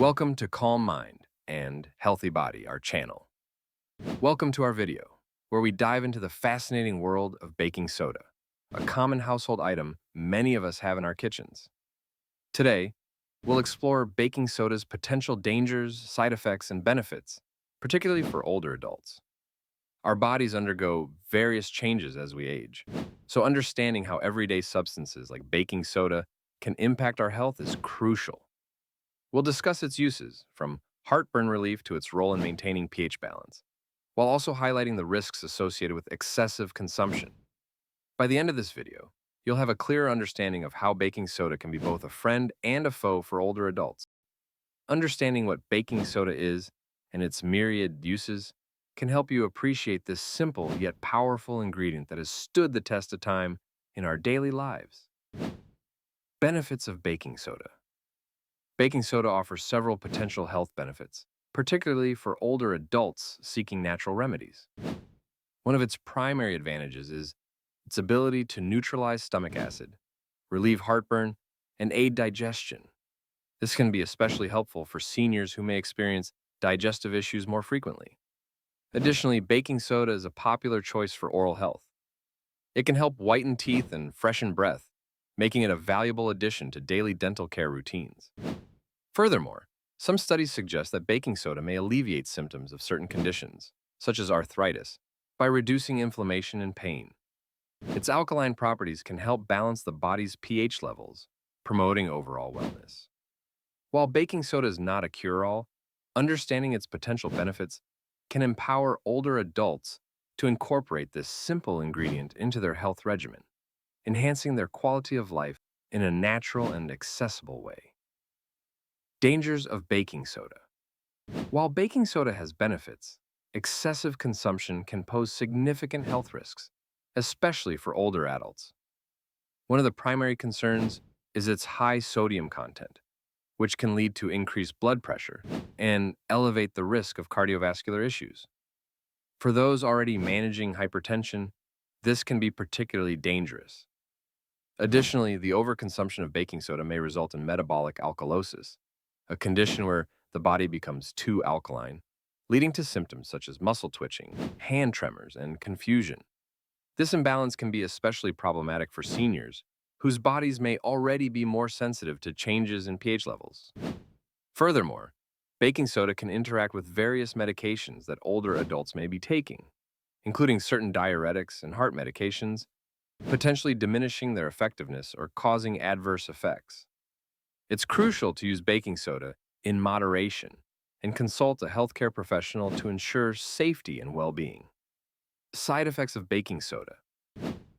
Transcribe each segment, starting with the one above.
Welcome to Calm Mind and Healthy Body, our channel. Welcome to our video, where we dive into the fascinating world of baking soda, a common household item many of us have in our kitchens. Today, we'll explore baking soda's potential dangers, side effects, and benefits, particularly for older adults. Our bodies undergo various changes as we age, so understanding how everyday substances like baking soda can impact our health is crucial. We'll discuss its uses, from heartburn relief to its role in maintaining pH balance, while also highlighting the risks associated with excessive consumption. By the end of this video, you'll have a clearer understanding of how baking soda can be both a friend and a foe for older adults. Understanding what baking soda is and its myriad uses can help you appreciate this simple yet powerful ingredient that has stood the test of time in our daily lives. Benefits of baking soda. Baking soda offers several potential health benefits, particularly for older adults seeking natural remedies. One of its primary advantages is its ability to neutralize stomach acid, relieve heartburn, and aid digestion. This can be especially helpful for seniors who may experience digestive issues more frequently. Additionally, baking soda is a popular choice for oral health. It can help whiten teeth and freshen breath, making it a valuable addition to daily dental care routines. Furthermore, some studies suggest that baking soda may alleviate symptoms of certain conditions, such as arthritis, by reducing inflammation and pain. Its alkaline properties can help balance the body's pH levels, promoting overall wellness. While baking soda is not a cure-all, understanding its potential benefits can empower older adults to incorporate this simple ingredient into their health regimen, enhancing their quality of life in a natural and accessible way. Dangers of baking soda. While baking soda has benefits, excessive consumption can pose significant health risks, especially for older adults. One of the primary concerns is its high sodium content, which can lead to increased blood pressure and elevate the risk of cardiovascular issues. For those already managing hypertension, this can be particularly dangerous. Additionally, the overconsumption of baking soda may result in metabolic alkalosis, a condition where the body becomes too alkaline, leading to symptoms such as muscle twitching, hand tremors, and confusion. This imbalance can be especially problematic for seniors, whose bodies may already be more sensitive to changes in pH levels. Furthermore, baking soda can interact with various medications that older adults may be taking, including certain diuretics and heart medications, potentially diminishing their effectiveness or causing adverse effects. It's crucial to use baking soda in moderation and consult a healthcare professional to ensure safety and well-being. Side effects of baking soda.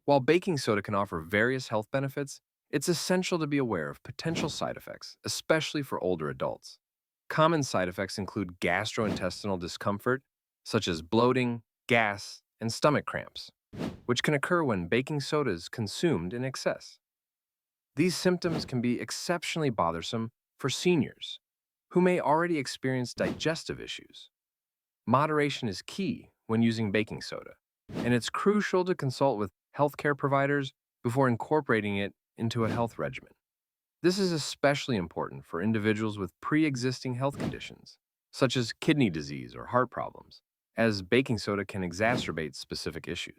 While baking soda can offer various health benefits, it's essential to be aware of potential side effects, especially for older adults. Common side effects include gastrointestinal discomfort, such as bloating, gas, and stomach cramps, which can occur when baking soda is consumed in excess. These symptoms can be exceptionally bothersome for seniors, who may already experience digestive issues. Moderation is key when using baking soda, and it's crucial to consult with healthcare providers before incorporating it into a health regimen. This is especially important for individuals with pre-existing health conditions, such as kidney disease or heart problems, as baking soda can exacerbate specific issues.